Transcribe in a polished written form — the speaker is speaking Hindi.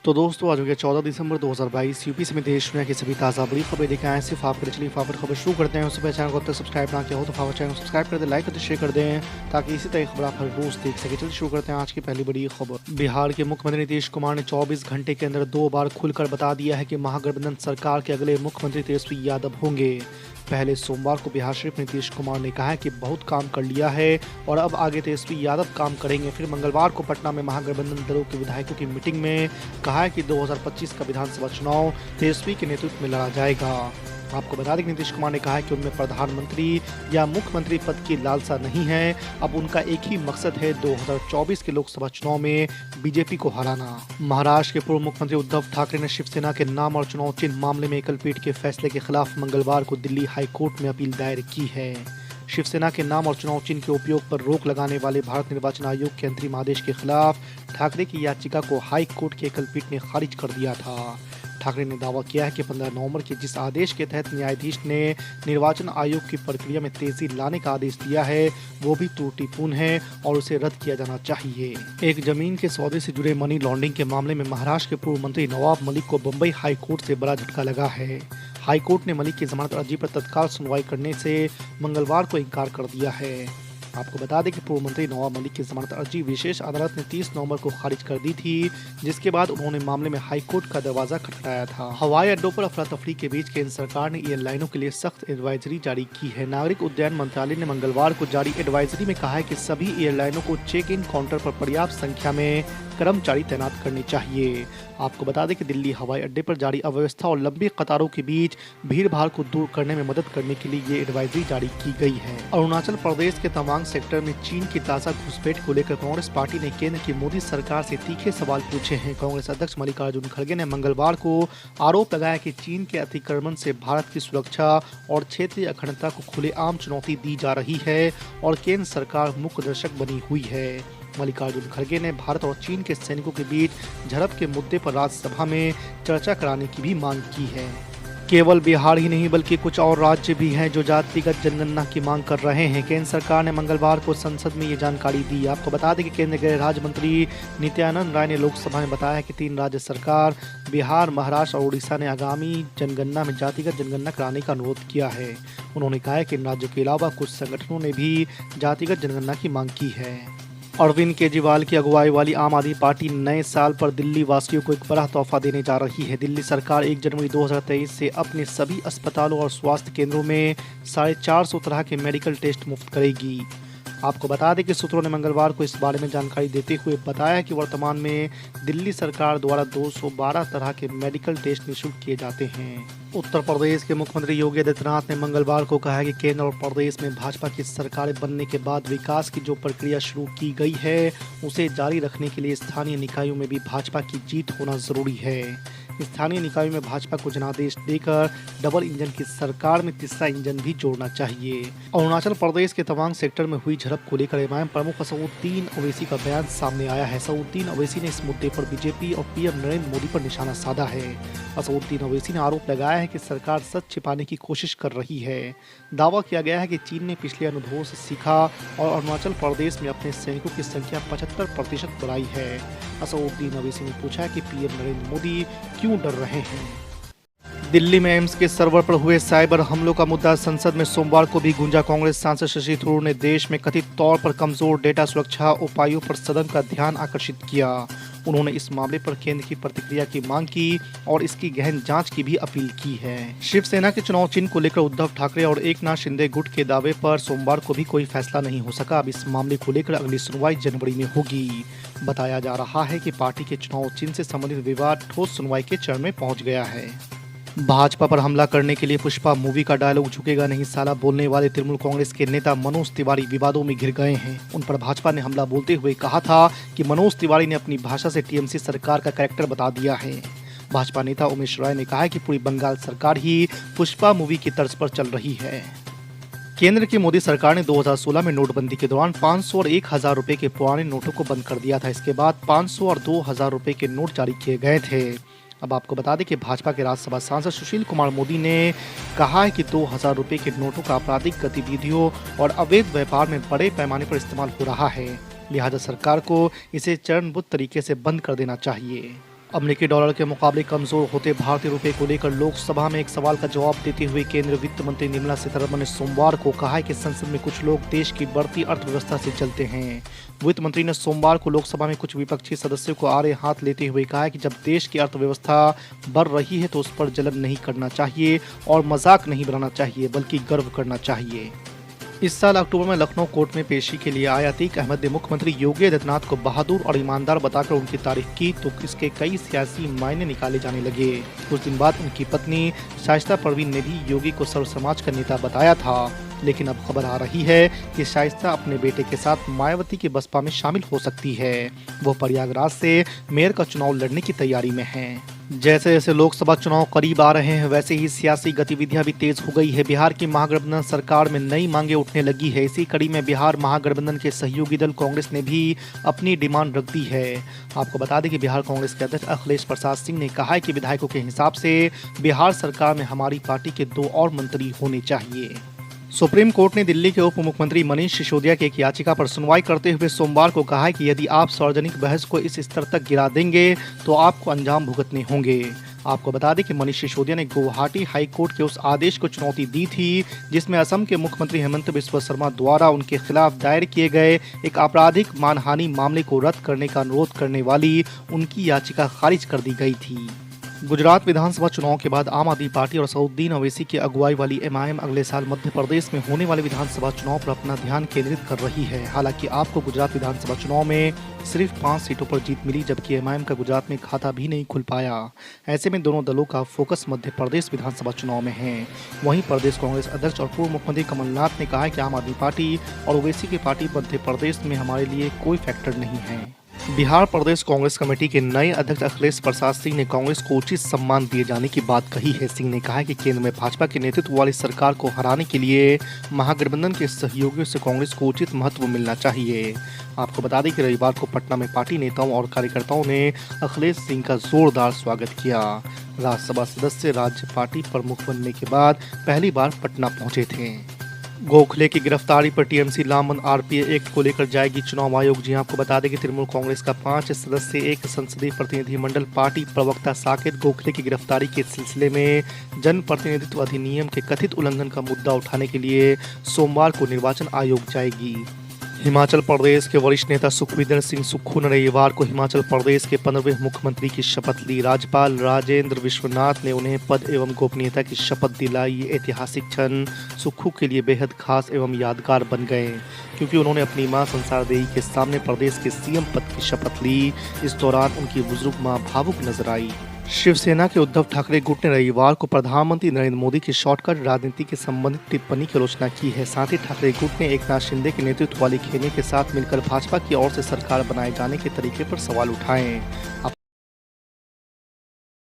तो दोस्तों आज हो गया 14 दिसंबर 2022। यूपी समेत देश दुनिया की सभी ताज़ा बड़ी खबरें लेकर आए सिर्फ आपके लिए। चलिए फटाफट खबर शुरू करते हैं। उससे पहले चैनल को अब तक सब्सक्राइब ना किया हो तो फटाफट चैनल को सब्सक्राइब कर दें, लाइक कर दें, शेयर कर दें ताकि इसी तरह खबर आप हर रोज देख सके। चलिए शुरू करते हैं आज की पहली बड़ी खबर। बिहार के मुख्यमंत्री नीतीश कुमार ने 24 घंटे के अंदर 2 बार खुलकर बता दिया है कि महागठबंधन सरकार के अगले मुख्यमंत्री तेजस्वी यादव होंगे। पहले सोमवार को बिहार शरीफ नीतीश कुमार ने कहा है कि बहुत काम कर लिया है और अब आगे तेजस्वी यादव काम करेंगे। फिर मंगलवार को पटना में महागठबंधन दलों के विधायकों की मीटिंग में कहा है कि 2025 का विधानसभा चुनाव तेजस्वी के नेतृत्व में लड़ा जाएगा। आपको बता दें कि नीतीश कुमार ने कहा है कि उनमें प्रधानमंत्री या मुख्यमंत्री पद की लालसा नहीं है। अब उनका एक ही मकसद है 2024 के लोकसभा चुनाव में बीजेपी को हराना। महाराष्ट्र के पूर्व मुख्यमंत्री उद्धव ठाकरे ने शिवसेना के नाम और चुनाव चिन्ह मामले में एकल पीठ के फैसले के खिलाफ मंगलवार को दिल्ली हाई कोर्ट में अपील दायर की है। शिवसेना के नाम और चुनाव चिन्ह के उपयोग पर रोक लगाने वाले भारत निर्वाचन आयोग के अंतरिम आदेश के खिलाफ ठाकरे की याचिका को हाई कोर्ट की एकल पीठ ने खारिज कर दिया था। ठाकरे ने दावा किया है कि 15 नवंबर के जिस आदेश के तहत न्यायाधीश ने निर्वाचन आयोग की प्रक्रिया में तेजी लाने का आदेश दिया है वो भी त्रुटिपूर्ण है और उसे रद्द किया जाना चाहिए। एक जमीन के सौदे से जुड़े मनी लॉन्ड्रिंग के मामले में महाराष्ट्र के पूर्व मंत्री नवाब मलिक को बम्बई हाई कोर्ट से बड़ा झटका लगा है। हाई कोर्ट ने मलिक की जमानत अर्जी पर तत्काल सुनवाई करने से मंगलवार को इनकार कर दिया है। आपको बता दें कि पूर्व मंत्री नवाब मलिक की जमानत अर्जी विशेष अदालत ने 30 नवंबर को खारिज कर दी थी, जिसके बाद उन्होंने मामले में हाई कोर्ट का दरवाजा खटखटाया था। हवाई अड्डों पर अफरा तफरी के बीच केंद्र सरकार ने एयरलाइनों के लिए सख्त एडवाइजरी जारी की है। नागरिक उड्डयन मंत्रालय ने मंगलवार को जारी एडवाइजरी में कहा है कि सभी एयरलाइनों को चेक इन काउंटर पर पर्याप्त संख्या में कर्मचारी तैनात करने चाहिए। आपको बता दें कि दिल्ली हवाई अड्डे पर जारी अव्यवस्था और लंबी कतारों के बीच भीड़ भाड़ को दूर करने में मदद करने के लिए ये एडवाइजरी जारी की गई है। अरुणाचल प्रदेश के तवांग सेक्टर में चीन की ताज़ा घुसपैठ को लेकर कांग्रेस पार्टी ने केंद्र की मोदी सरकार से तीखे सवाल पूछे हैं। कांग्रेस अध्यक्ष मल्लिकार्जुन खड़गे ने मंगलवार को आरोप लगाया कि चीन के अतिक्रमण से भारत की सुरक्षा और क्षेत्रीय अखंडता को खुलेआम चुनौती दी जा रही है और केंद्र सरकार मुख्य दर्शक बनी हुई है। मल्लिकार्जुन खड़गे ने भारत और चीन के सैनिकों के बीच झड़प के मुद्दे पर राज्यसभा में चर्चा कराने की भी मांग की है। केवल बिहार ही नहीं बल्कि कुछ और राज्य भी हैं जो जातिगत जनगणना की मांग कर रहे हैं। केंद्र सरकार ने मंगलवार को संसद में ये जानकारी दी। आपको बता दें कि केंद्रीय गृह राज्य मंत्री नित्यानंद राय ने लोकसभा में बताया कि 3 राज्य सरकार बिहार, महाराष्ट्र और उड़ीसा ने आगामी जनगणना में जातिगत जनगणना कराने का अनुरोध किया है। उन्होंने कहा है कि इन राज्यों के अलावा कुछ संगठनों ने भी जातिगत जनगणना की मांग की है। अरविंद केजरीवाल की अगुवाई वाली आम आदमी पार्टी नए साल पर दिल्ली वासियों को एक बड़ा तोहफा देने जा रही है। दिल्ली सरकार 1 जनवरी 2023 से अपने सभी अस्पतालों और स्वास्थ्य केंद्रों में 450 तरह के मेडिकल टेस्ट मुफ्त करेगी। आपको बता दें कि सूत्रों ने मंगलवार को इस बारे में जानकारी देते हुए बताया कि वर्तमान में दिल्ली सरकार द्वारा 212 तरह के मेडिकल टेस्ट निःशुल्क किए जाते हैं। उत्तर प्रदेश के मुख्यमंत्री योगी आदित्यनाथ ने मंगलवार को कहा कि केंद्र और प्रदेश में भाजपा की सरकारें बनने के बाद विकास की जो प्रक्रिया शुरू की गई है उसे जारी रखने के लिए स्थानीय निकायों में भी भाजपा की जीत होना जरूरी है। स्थानीय निकायों में भाजपा को जनादेश देकर डबल इंजन की सरकार में तीसरा इंजन भी जोड़ना चाहिए। अरुणाचल प्रदेश के तवांग सेक्टर में हुई झड़प को लेकर एमआईएम प्रमुख असदुद्दीन ओवैसी का बयान सामने आया है। असदुद्दीन ओवैसी ने इस मुद्दे पर बीजेपी और पीएम नरेंद्र मोदी पर निशाना साधा है। असदुद्दीन ओवैसी ने आरोप लगाया है कि सरकार सच छिपाने की कोशिश कर रही है। दावा किया गया है कि चीन ने पिछले अनुभवों से सीखा और अरुणाचल प्रदेश में अपने सैनिकों की संख्या 75% बढ़ाई है। असदुद्दीन ओवैसी ने पूछा है कि पीएम नरेंद्र मोदी क्यों डर रहे हैं। दिल्ली में एम्स के सर्वर पर हुए साइबर हमलों का मुद्दा संसद में सोमवार को भी गूंजा। कांग्रेस सांसद शशि थरूर ने देश में कथित तौर पर कमजोर डेटा सुरक्षा उपायों पर सदन का ध्यान आकर्षित किया। उन्होंने इस मामले पर केंद्र की प्रतिक्रिया की मांग की और इसकी गहन जांच की भी अपील की है। शिवसेना के चुनाव चिन्ह को लेकर उद्धव ठाकरे और एकनाथ शिंदे गुट के दावे पर सोमवार को भी कोई फैसला नहीं हो सका। अब इस मामले को लेकर अगली सुनवाई जनवरी में होगी। बताया जा रहा है कि पार्टी के चुनाव चिन्ह से संबंधित विवाद ठोस सुनवाई के चरण में पहुंच गया है। भाजपा पर हमला करने के लिए पुष्पा मूवी का डायलॉग झुकेगा नहीं साला बोलने वाले तृणमूल कांग्रेस के नेता मनोज तिवारी विवादों में घिर गए हैं। उन पर भाजपा ने हमला बोलते हुए कहा था कि मनोज तिवारी ने अपनी भाषा से टीएमसी सरकार का कैरेक्टर बता दिया है। भाजपा नेता उमेश राय ने कहा है कि पूरी बंगाल सरकार ही पुष्पा मूवी की तर्ज पर चल रही है। केंद्र की मोदी सरकार ने 2016 में नोटबंदी के दौरान 500 और 1000 रुपए के पुराने नोटों को बंद कर दिया था। इसके बाद 500 और 2000 रुपए के नोट जारी किए गए थे। अब आपको बता दें कि भाजपा के राज्यसभा सांसद सुशील कुमार मोदी ने कहा है कि 2000 रुपए के नोटों का आपराधिक गतिविधियों और अवैध व्यापार में बड़े पैमाने पर इस्तेमाल हो रहा है, लिहाजा सरकार को इसे चरणबद्ध तरीके से बंद कर देना चाहिए। अमेरिकी डॉलर के मुकाबले कमजोर होते भारतीय रुपए को लेकर लोकसभा में एक सवाल का जवाब देते हुए केंद्रीय वित्त मंत्री निर्मला सीतारमण ने सोमवार को कहा है कि संसद में कुछ लोग देश की बढ़ती अर्थव्यवस्था से जलते हैं। वित्त मंत्री ने सोमवार को लोकसभा में कुछ विपक्षी सदस्यों को आड़े हाथ लेते हुए कहा है कि जब देश की अर्थव्यवस्था बढ़ रही है तो उस पर जलन नहीं करना चाहिए और मजाक नहीं बनाना चाहिए बल्कि गर्व करना चाहिए। इस साल अक्टूबर में लखनऊ कोर्ट में पेशी के लिए आए अतीक अहमद ने मुख्यमंत्री योगी आदित्यनाथ को बहादुर और ईमानदार बताकर उनकी तारीफ की तो इसके कई सियासी मायने निकाले जाने लगे। कुछ दिन बाद उनकी पत्नी शाइस्ता परवीन ने भी योगी को सर्व समाज का नेता बताया था, लेकिन अब खबर आ रही है कि शाइस्ता अपने बेटे के साथ मायावती की बसपा में शामिल हो सकती है। वो प्रयागराज से मेयर का चुनाव लड़ने की तैयारी में है। जैसे जैसे लोकसभा चुनाव करीब आ रहे हैं वैसे ही सियासी गतिविधियां भी तेज हो गई है। बिहार की महागठबंधन सरकार में नई मांगे उठने लगी है। इसी कड़ी में बिहार महागठबंधन के सहयोगी दल कांग्रेस ने भी अपनी डिमांड रख दी है। आपको बता दें कि बिहार कांग्रेस के अध्यक्ष अखिलेश प्रसाद सिंह ने कहा है कि विधायकों के हिसाब से बिहार सरकार में हमारी पार्टी के 2 और मंत्री होने चाहिए। सुप्रीम कोर्ट ने दिल्ली के उप मुख्यमंत्री मनीष सिसोदिया की एक याचिका पर सुनवाई करते हुए सोमवार को कहा है कि यदि आप सार्वजनिक बहस को इस स्तर तक गिरा देंगे तो आपको अंजाम भुगतने होंगे। आपको बता दें कि मनीष सिसोदिया ने गुवाहाटी हाई कोर्ट के उस आदेश को चुनौती दी थी जिसमें असम के मुख्यमंत्री हेमंत बिस्वा शर्मा द्वारा उनके खिलाफ दायर किए गए एक आपराधिक मानहानि मामले को रद्द करने का अनुरोध करने वाली उनकी याचिका खारिज कर दी गई थी। गुजरात विधानसभा चुनाव के बाद आम आदमी पार्टी और असदुद्दीन ओवैसी की अगुवाई वाली एमआईएम अगले साल मध्य प्रदेश में होने वाले विधानसभा चुनाव पर अपना ध्यान केंद्रित कर रही है। हालांकि आपको गुजरात विधानसभा चुनाव में सिर्फ 5 सीटों पर जीत मिली, जबकि एमआईएम का गुजरात में खाता भी नहीं खुल पाया। ऐसे में दोनों दलों का फोकस मध्य प्रदेश विधानसभा चुनाव में है। वहीं प्रदेश कांग्रेस अध्यक्ष और पूर्व मुख्यमंत्री कमलनाथ ने कहा है कि आम आदमी पार्टी और ओवैसी की पार्टी मध्य प्रदेश में हमारे लिए कोई फैक्टर नहीं है। बिहार प्रदेश कांग्रेस कमेटी के नए अध्यक्ष अखिलेश प्रसाद सिंह ने कांग्रेस को उचित सम्मान दिए जाने की बात कही है। सिंह ने कहा है कि केंद्र में भाजपा के नेतृत्व वाली सरकार को हराने के लिए महागठबंधन के सहयोगियों से कांग्रेस को उचित महत्व मिलना चाहिए। आपको बता दें कि रविवार को पटना में पार्टी नेताओं और कार्यकर्ताओं ने अखिलेश सिंह का जोरदार स्वागत किया। राज्यसभा सदस्य राज्य पार्टी प्रमुख बनने के बाद पहली बार पटना पहुंचे थे। गोखले की गिरफ्तारी पर टीएमसी लामबंद आरपीए एक्ट को लेकर जाएगी चुनाव आयोग। जी आपको बता दें कि तृणमूल कांग्रेस का 5 सदस्यीय एक संसदीय प्रतिनिधिमंडल पार्टी प्रवक्ता साकेत गोखले की गिरफ्तारी के सिलसिले में जनप्रतिनिधित्व अधिनियम के कथित उल्लंघन का मुद्दा उठाने के लिए सोमवार को निर्वाचन आयोग जाएगी। हिमाचल प्रदेश के वरिष्ठ नेता सुखविंदर सिंह सुक्खू ने रविवार को हिमाचल प्रदेश के 15वें मुख्यमंत्री की शपथ ली। राज्यपाल राजेंद्र विश्वनाथ ने उन्हें पद एवं गोपनीयता की शपथ दिलाई। ये ऐतिहासिक क्षण सुक्खू के लिए बेहद खास एवं यादगार बन गए क्योंकि उन्होंने अपनी मां संसार देवी के सामने प्रदेश के सीएम पद की शपथ ली। इस दौरान उनकी बुजुर्ग मां भावुक नजर आई। शिवसेना के उद्धव ठाकरे गुट ने रविवार को प्रधानमंत्री नरेंद्र मोदी की शॉर्टकट राजनीति के संबंधित टिप्पणी की आलोचना की है। साथ ही ठाकरे गुट ने एकनाथ शिंदे के नेतृत्व वाली खेमे के साथ मिलकर भाजपा की ओर से सरकार बनाए जाने के तरीके पर सवाल उठाए।